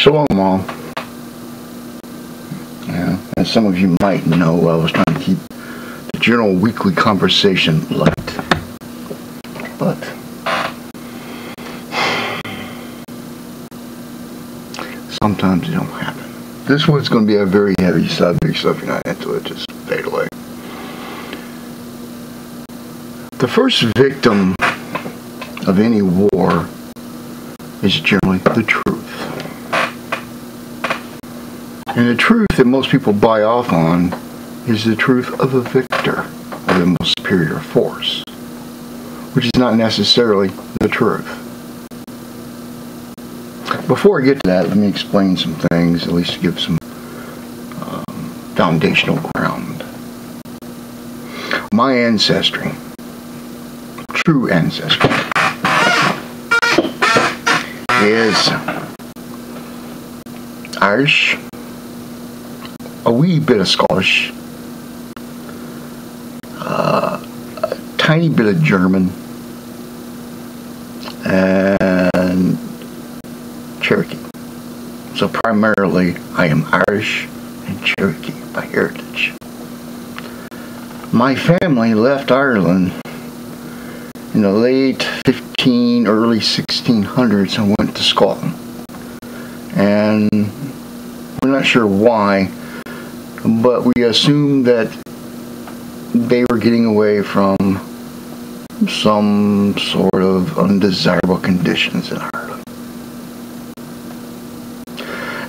Shalom all. Yeah, as some of you might know, I was trying to keep the general weekly conversation light. But sometimes it don't happen. This one's going to be a very heavy subject, so if you're not into it, just fade away. The first victim of any war is generally the truth. And the truth that most people buy off on is the truth of a victor of the most superior force, which is not necessarily the truth. Before I get to that, let me explain some things, at least to give some foundational ground. My ancestry, true ancestry, is Irish, a wee bit of Scottish, a tiny bit of German, and Cherokee. So primarily I am Irish and Cherokee by heritage. My family left Ireland in the late early 1600s and went to Scotland. And we're not sure why, but we assume that they were getting away from some sort of undesirable conditions in Ireland.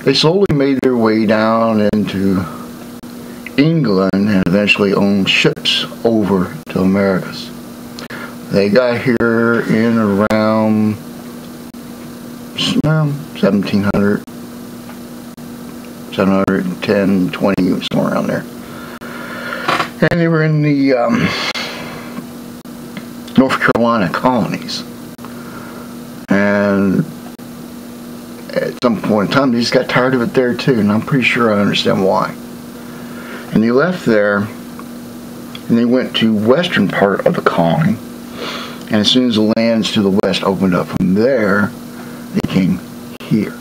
They slowly made their way down into England and eventually owned ships over to Americas. They got here in around 1700, 710, 20, somewhere around there. And they were in the North Carolina colonies. And at some point in time, they just got tired of it there too, and I'm pretty sure I understand why. And they left there, and they went to western part of the colony. And as soon as the lands to the west opened up from there, they came here.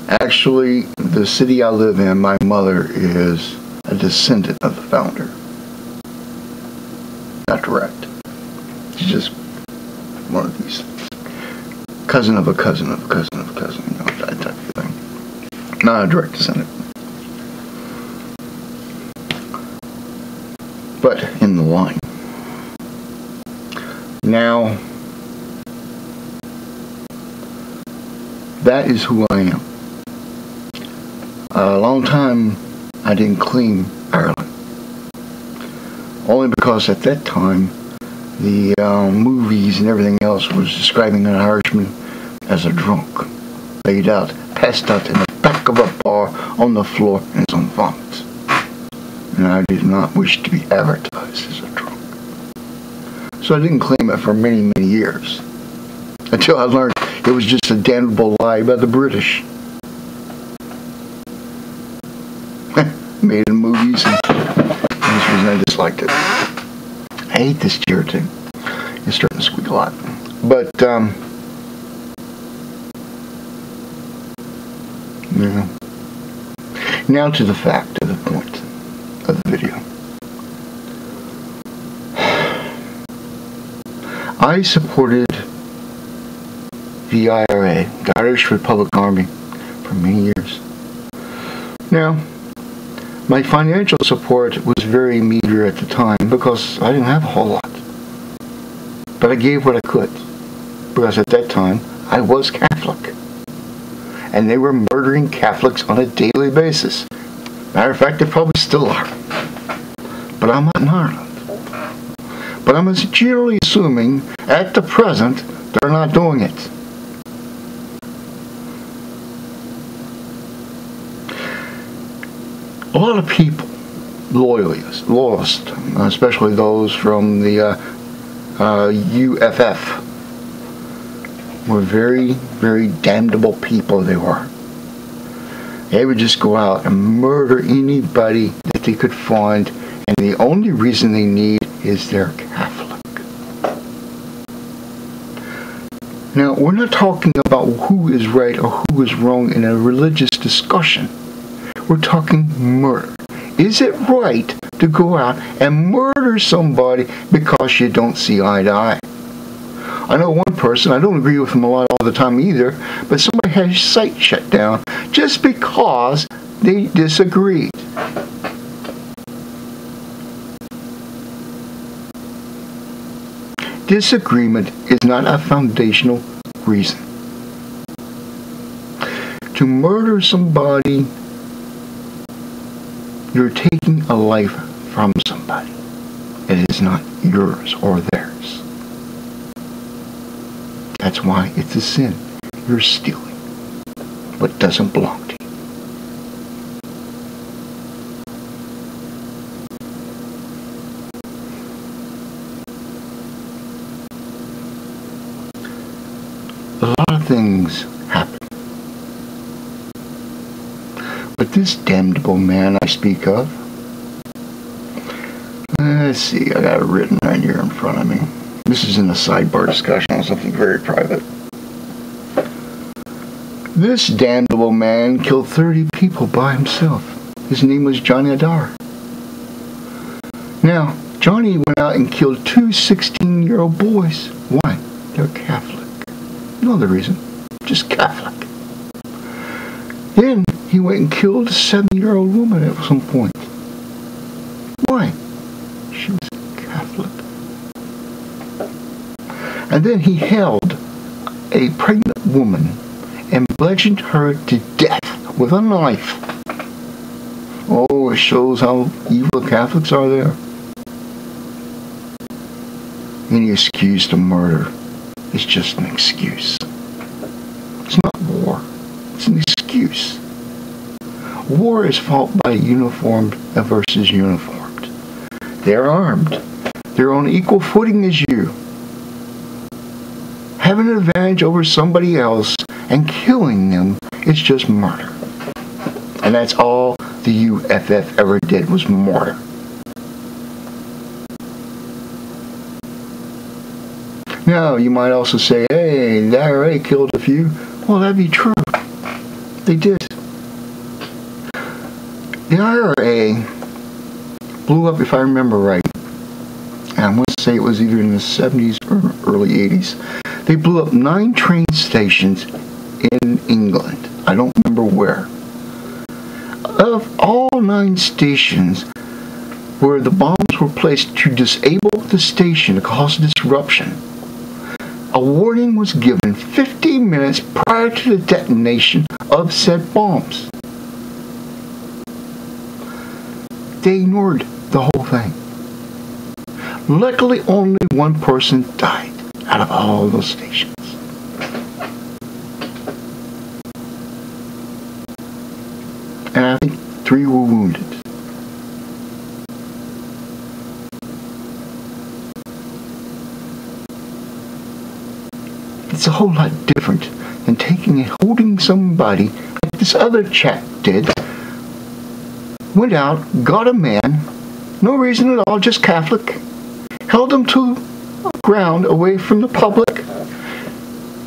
Actually, the city I live in, my mother is a descendant of the founder. Not direct. She's just one of these cousin of a cousin of a cousin of a cousin, you know, that type of thing. Not a direct descendant. But in the line. Now, that is who I am. A long time I didn't claim Ireland. Only because at that time the movies and everything else was describing an Irishman as a drunk, laid out, passed out in the back of a bar on the floor in his own vomit. And I did not wish to be advertised as a drunk. So I didn't claim it for many, many years. Until I learned it was just a damnable lie by the British. Made in movies, and this reason I disliked it. I hate this chair too. It's starting to squeak a lot. But, yeah. Now to the fact, to the point of the video. I supported the IRA, the Irish Republic Army, for many years. Now, my financial support was very meager at the time because I didn't have a whole lot. But I gave what I could, because at that time I was Catholic. And they were murdering Catholics on a daily basis. Matter of fact, they probably still are. But I'm not in Ireland. But I'm generally assuming, at the present, they're not doing it. A lot of people, loyalists, especially those from the UFF, were very, very damnable people they were. They would just go out and murder anybody that they could find, and the only reason they need is they're Catholic. Now, we're not talking about who is right or who is wrong in a religious discussion. We're talking murder. Is it right to go out and murder somebody because you don't see eye to eye? I know one person, I don't agree with him a lot all the time either, but somebody had his site shut down just because they disagreed. Disagreement is not a foundational reason. To murder somebody, you're taking a life from somebody. It is not yours or theirs. That's why it's a sin. You're stealing what doesn't belong to you. A lot of things happen. But this damnable man I speak of, let's see, I got it written right here in front of me. This is in a sidebar discussion on something very private. This damnable man killed 30 people by himself. His name was Johnny Adair. Now, Johnny went out and killed two 16-year-old boys. Why? They're Catholic. No other reason. Just Catholic. Then he went and killed a 7-year-old woman at some point. Why? She was Catholic. And then he held a pregnant woman and bludgeoned her to death with a knife. Oh, it shows how evil Catholics are there. Any excuse to murder is just an excuse. It's not war. It's an excuse. War is fought by uniformed versus uniformed. They're armed. They're on equal footing as you. Having an advantage over somebody else and killing them is just murder. And that's all the UFF ever did was murder. Now, you might also say, hey, the IRA killed a few. Well, that'd be true. They did. The IRA blew up, if I remember right, and I want to say it was either in the 70s or early 80s. They blew up 9 train stations in England. I don't remember where. Of all 9 stations where the bombs were placed to disable the station to cause disruption, a warning was given 15 minutes prior to the detonation of said bombs. They ignored the whole thing. Luckily, only one person died out of all those stations. And I think 3 were wounded. It's a whole lot different than taking and holding somebody like this other chap did. Went out, got a man, no reason at all, just Catholic, held him to the ground away from the public.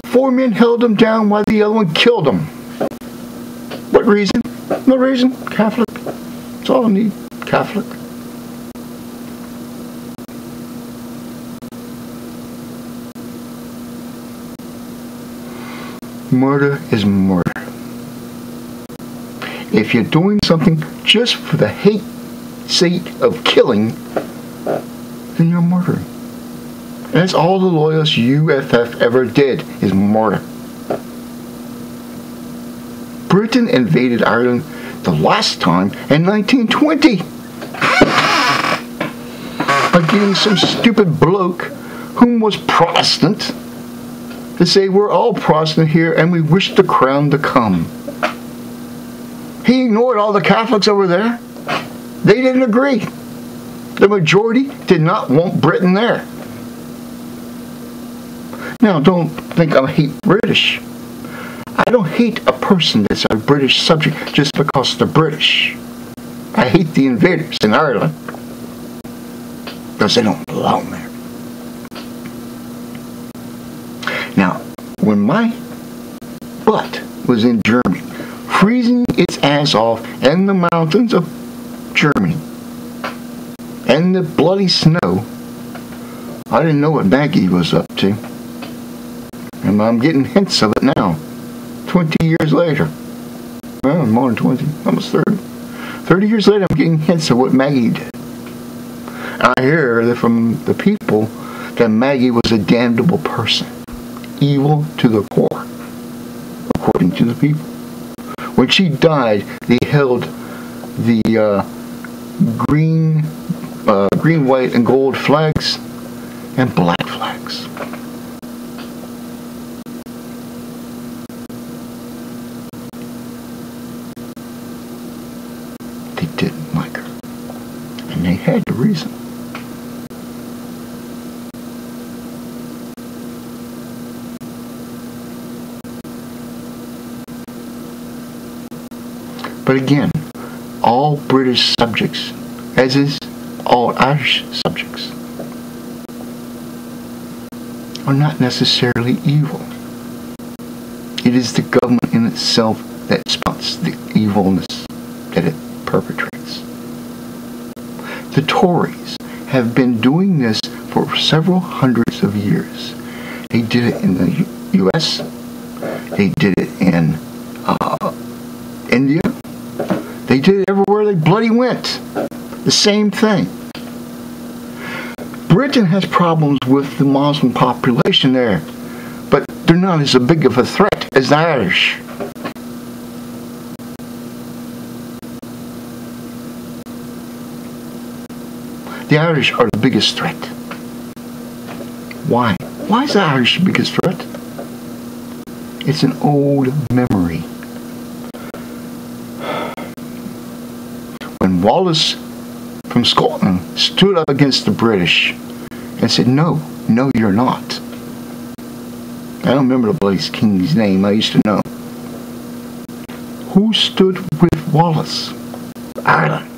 4 men held him down while the other one killed him. What reason? No reason. Catholic. That's all I need. Catholic. Murder is murder. If you're doing something just for the hate sake of killing, then you're murdering. And that's all the Loyalist UFF ever did, is murder. Britain invaded Ireland the last time in 1920. By getting some stupid bloke whom was Protestant to say we're all Protestant here and we wish the crown to come. He ignored all the Catholics over there. They didn't agree. The majority did not want Britain there. Now, don't think I hate British. I don't hate a person that's a British subject just because they're British. I hate the invaders in Ireland because they don't belong there. Now, when my butt was in Germany, freezing its ass off in the mountains of Germany, and the bloody snow, I didn't know what Maggie was up to. And I'm getting hints of it now, 20 years later. Well, more than 20, almost 30. 30 years later, I'm getting hints of what Maggie did. I hear that from the people that Maggie was a damnable person, evil to the core, according to the people. When she died, they held the green, white, and gold flags and black flags. They didn't like her, and they had the reason. But again, all British subjects, as is all Irish subjects, are not necessarily evil. It is the government in itself that sponsors the evilness that it perpetrates. The Tories have been doing this for several hundreds of years. They did it in the U.S. They did it in India. They did it everywhere they bloody went. The same thing. Britain has problems with the Muslim population there, but they're not as big of a threat as the Irish. The Irish are the biggest threat. Why? Why is the Irish the biggest threat? It's an old memory. When Wallace from Scotland stood up against the British and said, no, you're not. I don't remember the bloody king's name, I used to know. Who stood with Wallace? Ireland.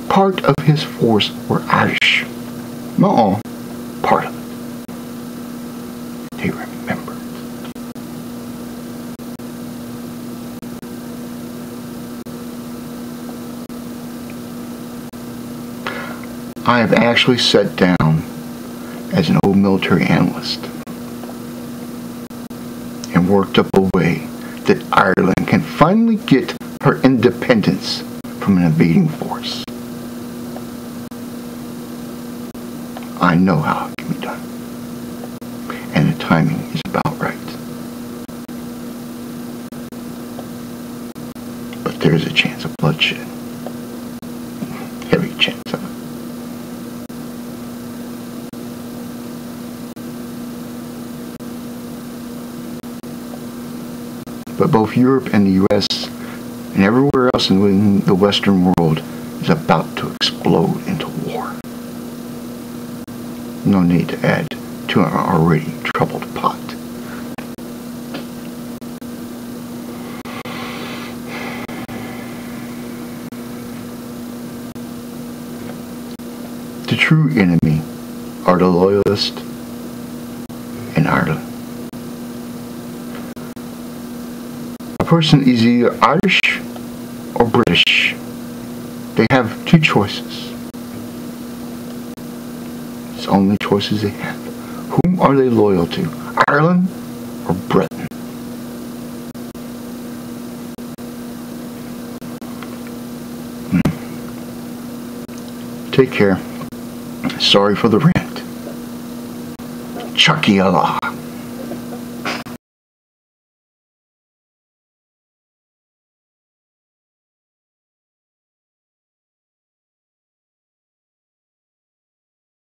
Part of his force were Irish. Not all, part of it. They remember. I have actually sat down as an old military analyst and worked up a way that Ireland can finally get her independence from an invading force. I know how it can be done, and the timing is about right. But there's a chance of bloodshed. Heavy chance of it. But both Europe and the U.S. and everywhere else in the Western world is about to explode into war. No need to add to an already troubled pot. The true enemy are the Loyalists in Ireland. A person is either Irish or British. They have two choices. It's the only choices they have. Whom are they loyal to? Ireland or Britain? Take care. Sorry for the rant. Chucky Allah.